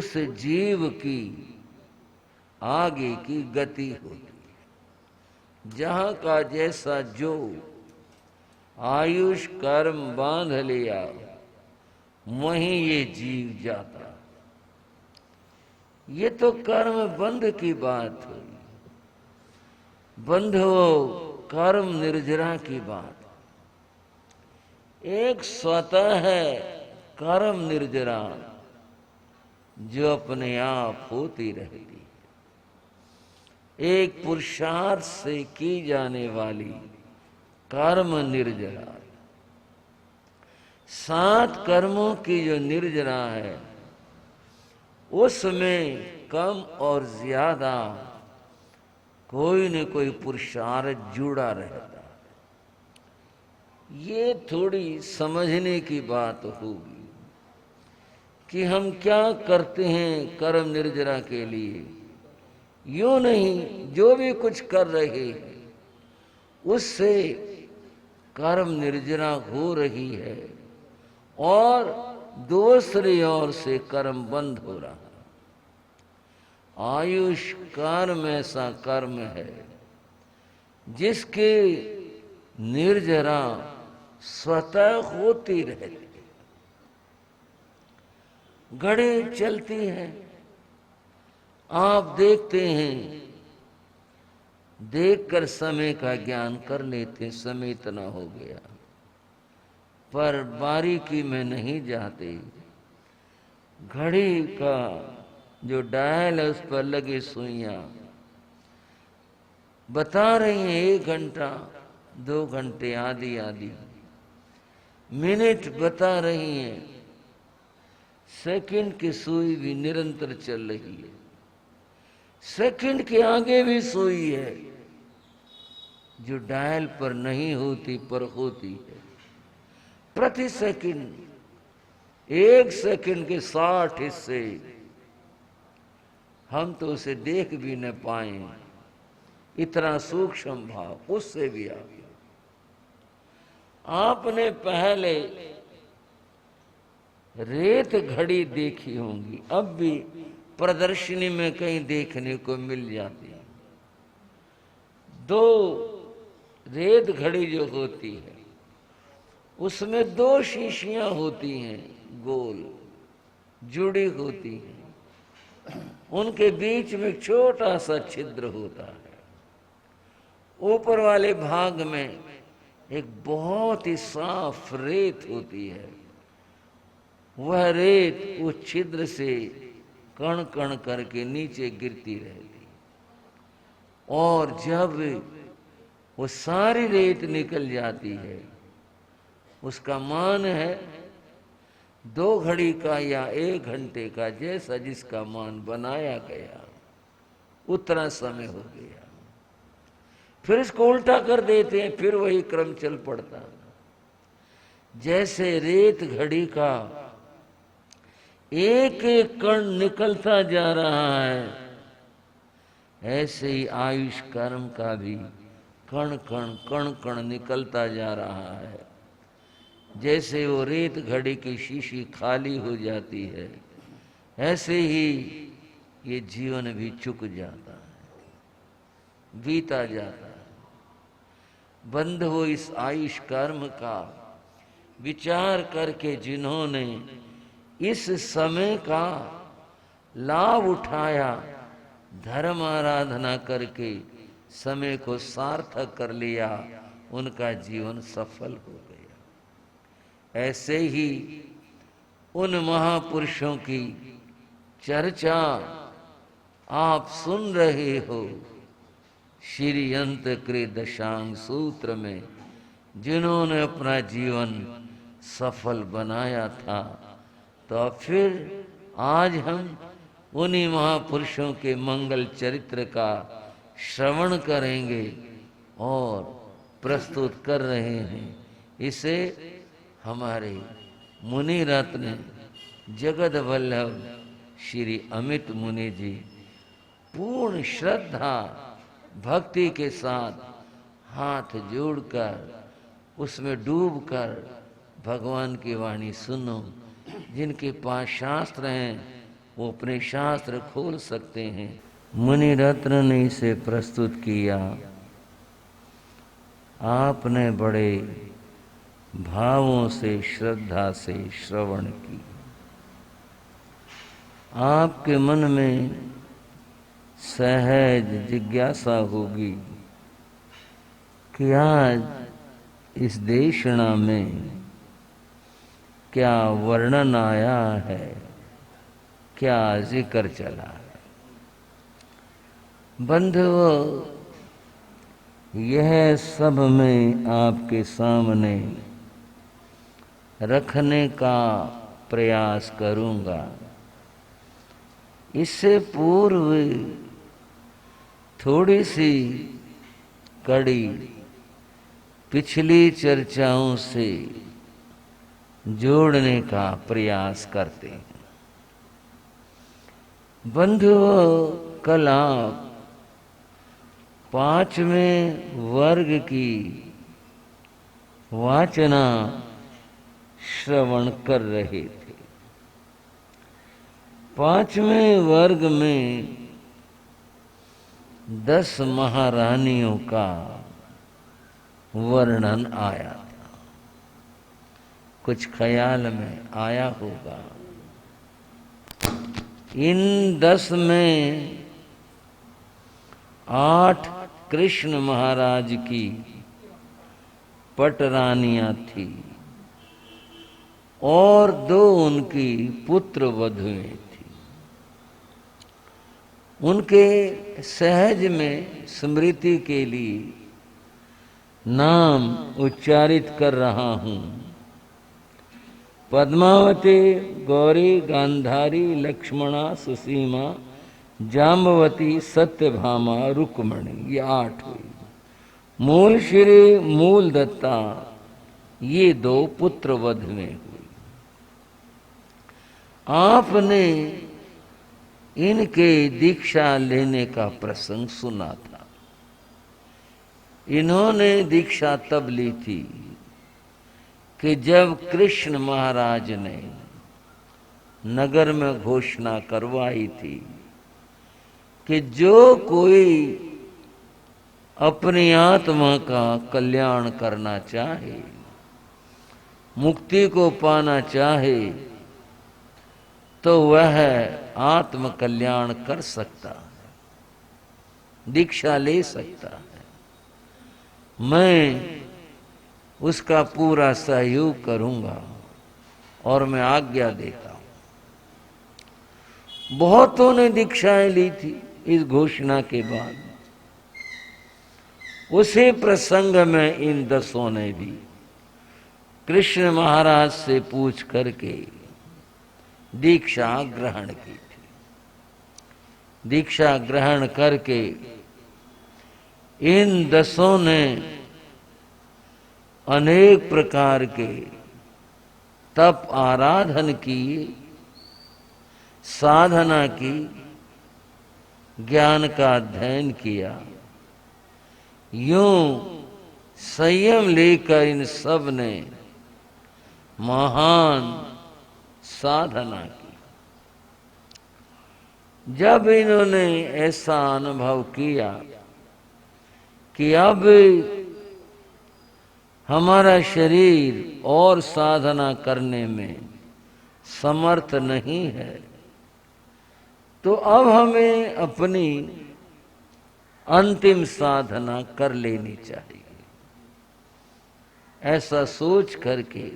उस जीव की आगे की गति होती है। जहां का जैसा जो आयुष कर्म बांध लिया, वहीं ये जीव जाता। ये तो कर्म बंध की बात हुई, बंध हो कर्म निर्जरा की बात। एक स्वतः है कर्म निर्जरा जो अपने आप होती रहती, एक पुरुषार्थ से की जाने वाली कर्म निर्जरा। 7 कर्मों की जो निर्जरा है, उसमें कम और ज्यादा कोई न कोई पुरुषार्थ जुड़ा रहता। ये थोड़ी समझने की बात होगी कि हम क्या करते हैं कर्म निर्जरा के लिए। यूं नहीं, जो भी कुछ कर रहे हैं उससे कर्म निर्जरा हो रही है और दूसरी ओर से कर्म बंद हो रहा है। आयुष कर्म ऐसा कर्म है जिसके निर्जरा स्वतः होती रहती है। घड़ी चलती है, आप देखते हैं, देखकर समय का ज्ञान कर लेते, समय इतना हो गया, पर बारीकी में नहीं जाते। घड़ी का जो डायल है उस पर लगे सुइयां बता रही हैं 1 घंटा 2 घंटे आदि आदि, मिनट बता रही हैं, सेकंड की सुई भी निरंतर चल रही है, सेकंड के आगे भी सुई है जो डायल पर नहीं होती पर होती है। प्रति सेकंड 1 सेकंड के 60 हिस्से, हम तो उसे देख भी न पाए, इतना सूक्ष्म भाव उससे भी आ गया। आपने पहले रेत घड़ी देखी होंगी, अब भी प्रदर्शनी में कहीं देखने को मिल जाती है। 2 रेत घड़ी जो होती है उसमें 2 शीशियां होती हैं, गोल जुड़ी होती हैं, उनके बीच में छोटा सा छिद्र होता है। ऊपर वाले भाग में एक बहुत ही साफ रेत होती है, वह रेत उस छिद्र से कण कण करके नीचे गिरती रहती, और जब वो सारी रेत निकल जाती है, उसका मान है 2 घड़ी का या 1 घंटे का, जैसा जिसका मान बनाया गया उतना समय हो गया। फिर इसको उल्टा कर देते हैं, फिर वही क्रम चल पड़ता। जैसे रेत घड़ी का एक एक कण निकलता जा रहा है, ऐसे ही आयुष कर्म का भी कण कण कण कण निकलता जा रहा है। जैसे वो रेत घड़ी की शीशी खाली हो जाती है, ऐसे ही ये जीवन भी चुक जाता है, बीता जाता है। बंद हो इस आयुष कर्म का विचार करके जिन्होंने इस समय का लाभ उठाया, धर्म आराधना करके समय को सार्थक कर लिया, उनका जीवन सफल हो गया। ऐसे ही उन महापुरुषों की चर्चा आप सुन रहे हो श्री अंत कृ दशांग सूत्र में, जिन्होंने अपना जीवन सफल बनाया था। तो फिर आज हम उन्हीं महापुरुषों के मंगल चरित्र का श्रवण करेंगे और प्रस्तुत कर रहे हैं। इसे हमारे मुनि रत्न जगत वल्लभ श्री अमित मुनि जी पूर्ण श्रद्धा भक्ति के साथ हाथ जोड़कर उसमें डूबकर भगवान की वाणी सुनो। जिनके पास शास्त्र हैं वो अपने शास्त्र खोल सकते हैं। मुनि रत्न ने इसे प्रस्तुत किया। आपने बड़े भावों से, श्रद्धा से श्रवण की। आपके मन में सहज जिज्ञासा होगी कि आज इस देशना में क्या वर्णन आया है, क्या जिक्र चला है। बंधुओं, यह सब मैं आपके सामने रखने का प्रयास करूंगा। इससे पूर्व थोड़ी सी कड़ी पिछली चर्चाओं से जोड़ने का प्रयास करते हैं। बंधुओं, कल आप 5वें वर्ग की वाचना श्रवण कर रहे थे। 5वें वर्ग में 10 महारानियों का वर्णन आया था। कुछ ख्याल में आया होगा। इन 10 में 8 कृष्ण महाराज की पटरानियां थी और 2 उनकी पुत्र वधुएं थी। उनके सहज में स्मृति के लिए नाम उच्चारित कर रहा हूं। पद्मावती, गौरी, गांधारी, लक्ष्मणा, सुसीमा, जाम्बवती, सत्यभामा, रुक्मणी, ये 8 हुई। मूल श्री, मूल दत्ता, ये 2 पुत्र वधुएं हुई। आपने इनके दीक्षा लेने का प्रसंग सुना था। इन्होंने दीक्षा तब ली थी कि जब कृष्ण महाराज ने नगर में घोषणा करवाई थी कि जो कोई अपनी आत्मा का कल्याण करना चाहे, मुक्ति को पाना चाहे, तो वह आत्म कल्याण कर सकता है, दीक्षा ले सकता है। मैं उसका पूरा सहयोग करूंगा और मैं आज्ञा देता हूं। बहुतों ने दीक्षाएं ली थी इस घोषणा के बाद। उसी प्रसंग में इन 10 ने भी कृष्ण महाराज से पूछ करके दीक्षा ग्रहण की थी। दीक्षा ग्रहण करके इन 10 ने अनेक प्रकार के तप आराधन की, साधना की, ज्ञान का अध्ययन किया। यूं संयम लेकर इन सब ने महान साधना की। जब इन्होंने ऐसा अनुभव किया कि अब हमारा शरीर और साधना करने में समर्थ नहीं है, तो अब हमें अपनी अंतिम साधना कर लेनी चाहिए। ऐसा सोच करके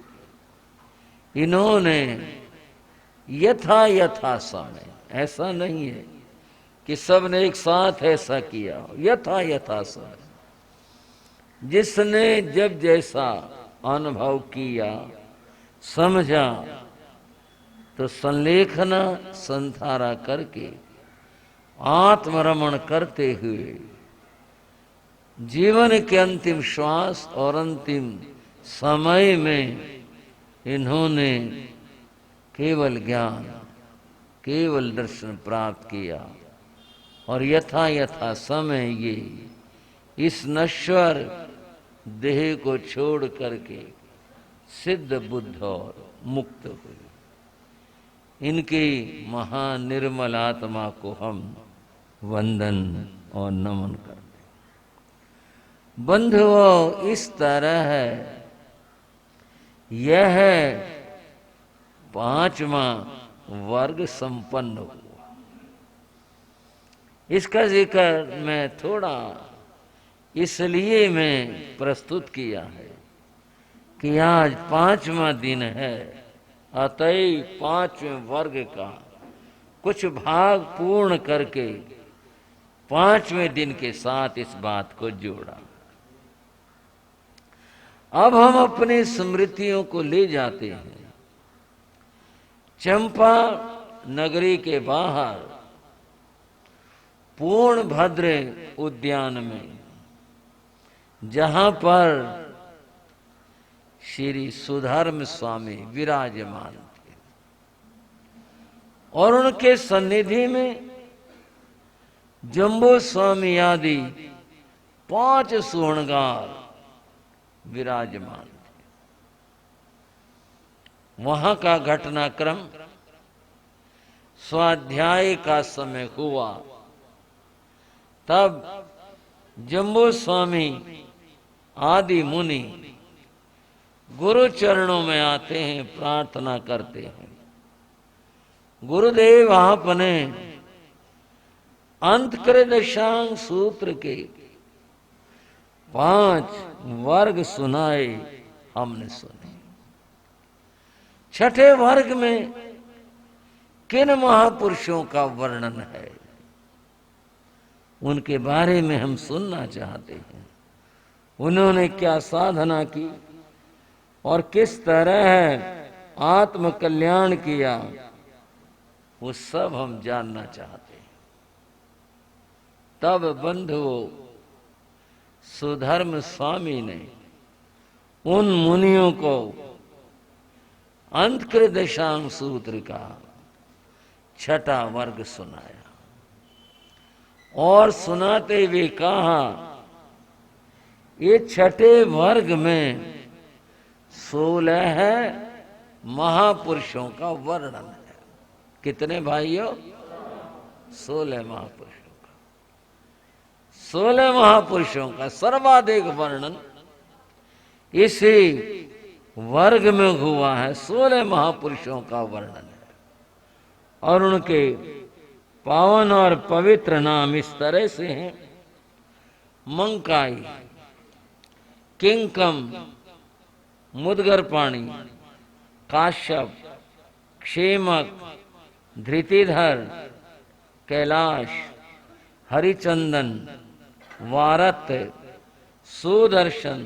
इन्होंने यथा समय, ऐसा नहीं है कि सबने एक साथ ऐसा किया, यथा समय, जिसने जब जैसा अनुभव किया, समझा, तो संलेखना संधारा करके आत्मरमण करते हुए जीवन के अंतिम श्वास और अंतिम समय में इन्होंने केवल ज्ञान, केवल दर्शन प्राप्त किया और यथा समय ये इस नश्वर देह को छोड़ करके सिद्ध बुद्ध और मुक्त हुए। इनकी महानिर्मल आत्मा को हम वंदन और नमन करते। बंधुओं, इस तरह यह पांचवा वर्ग संपन्न हुआ। इसका जिक्र मैं थोड़ा इसलिए मैं प्रस्तुत किया है कि आज पांचवा दिन है, अतएव पांचवें वर्ग का कुछ भाग पूर्ण करके पांचवें दिन के साथ इस बात को जोड़ा। अब हम अपनी स्मृतियों को ले जाते हैं चंपा नगरी के बाहर पूर्णभद्र उद्यान में, जहां पर श्री सुधर्म स्वामी विराजमान थे और उनके सन्निधि में जम्बू स्वामी आदि 5 सुवर्णगार विराजमान थे। वहां का घटनाक्रम स्वाध्याय का समय हुआ। तब जम्बू स्वामी आदि मुनि गुरु चरणों में आते हैं, प्रार्थना करते हैं, गुरुदेव आपने अंतकृदशांग सूत्र के 5 वर्ग सुनाए, हमने सुने। छठे वर्ग में किन महापुरुषों का वर्णन है, उनके बारे में हम सुनना चाहते हैं। उन्होंने क्या साधना की और किस तरह आत्म कल्याण किया, वो सब हम जानना चाहते हैं। तब बंधुओं, सुधर्म स्वामी ने उन मुनियों को अंतकृदशांग सूत्र का छठा वर्ग सुनाया और सुनाते हुए कहा, ये छठे वर्ग में 16 महापुरुषों का वर्णन है। कितने भाइयों? 16 महापुरुषों का। 16 महापुरुषों का सर्वाधिक वर्णन इसी वर्ग में हुआ है। 16 महापुरुषों का वर्णन है और उनके पावन और पवित्र नाम इस तरह से हैं: मंकाई, किंकम, मुदगरपाणी, काश्यप, क्षेमक, धृतिधर, कैलाश, हरिचंदन, वारत, सुदर्शन,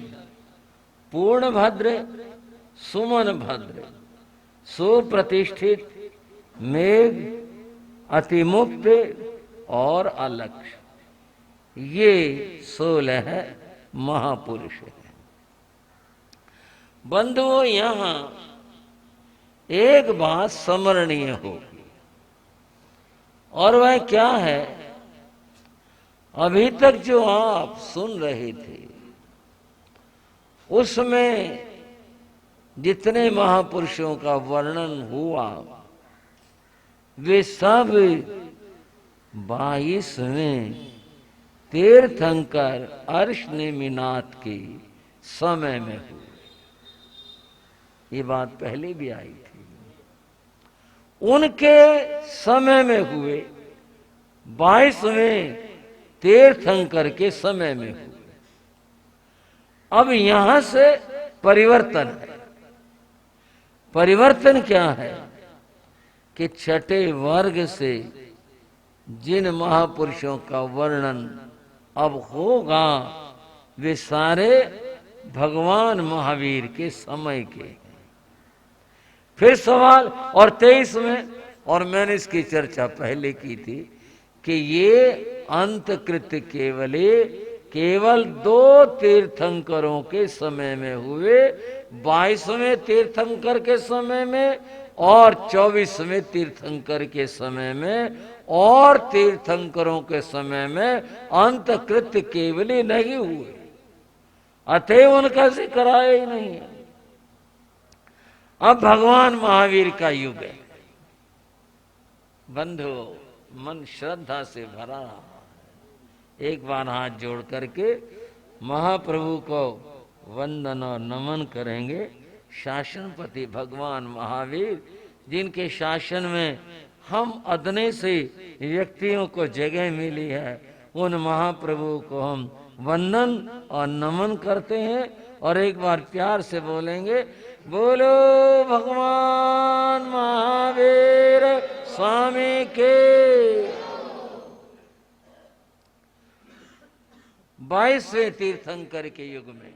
पूर्णभद्र, सुमन भद्र, सुप्रतिष्ठित, मेघ, अतिमुक्त और अलक्ष्य। ये 16 महापुरुष हैं। बंधुओं, यहां एक बात स्मरणीय होगी और वह क्या है? अभी तक जो आप सुन रहे थे उसमें जितने महापुरुषों का वर्णन हुआ वे सब 22वें तीर्थंकर अर्शनेमिनाथ के समय में हुए। ये बात पहले भी आई थी। उनके समय में हुए, 22वें तीर्थंकर के समय में हुए। अब यहां से परिवर्तन है। परिवर्तन क्या है कि छठे वर्ग से जिन महापुरुषों का वर्णन अब होगा वे सारे भगवान महावीर के समय के। फिर सवाल और 23 में, और मैंने इसकी चर्चा पहले की थी कि ये अंतकृत्य केवल 2 तीर्थंकरों के समय में हुए, 22वें तीर्थंकर के समय में और 24वें तीर्थंकर के समय में, और तीर्थंकरों के समय में अंतकृत्य केवली नहीं हुए, अतएव उनका जिक्र आया ही नहीं है। अब भगवान महावीर का युग है। बंधु मन श्रद्धा से भरा रहा। एक बार हाथ जोड़ करके महाप्रभु को वंदन और नमन करेंगे। शासनपति भगवान महावीर, जिनके शासन में हम अदने से व्यक्तियों को जगह मिली है, उन महाप्रभु को हम वंदन और नमन करते हैं। और एक बार प्यार से बोलेंगे, बोलो भगवान महावीर स्वामी के। 22वें तीर्थंकर के युग में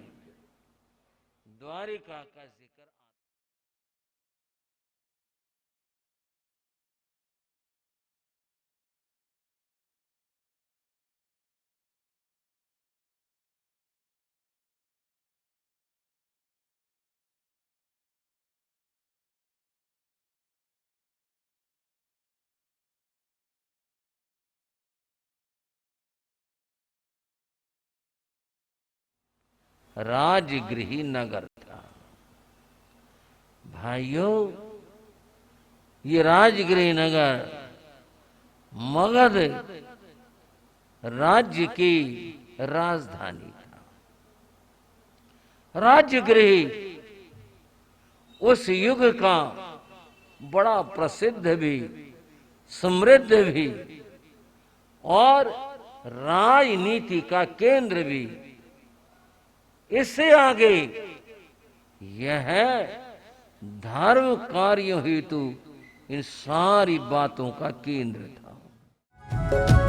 द्वारिका का जिक्र राजगृही नगर था। भाइयों, ये राजगृही नगर मगध राज्य की राजधानी था। राजगृही उस युग का बड़ा प्रसिद्ध भी, समृद्ध भी और राजनीति का केंद्र भी। इससे आगे यह धर्म कार्यों हेतु इन सारी बातों का केंद्र था।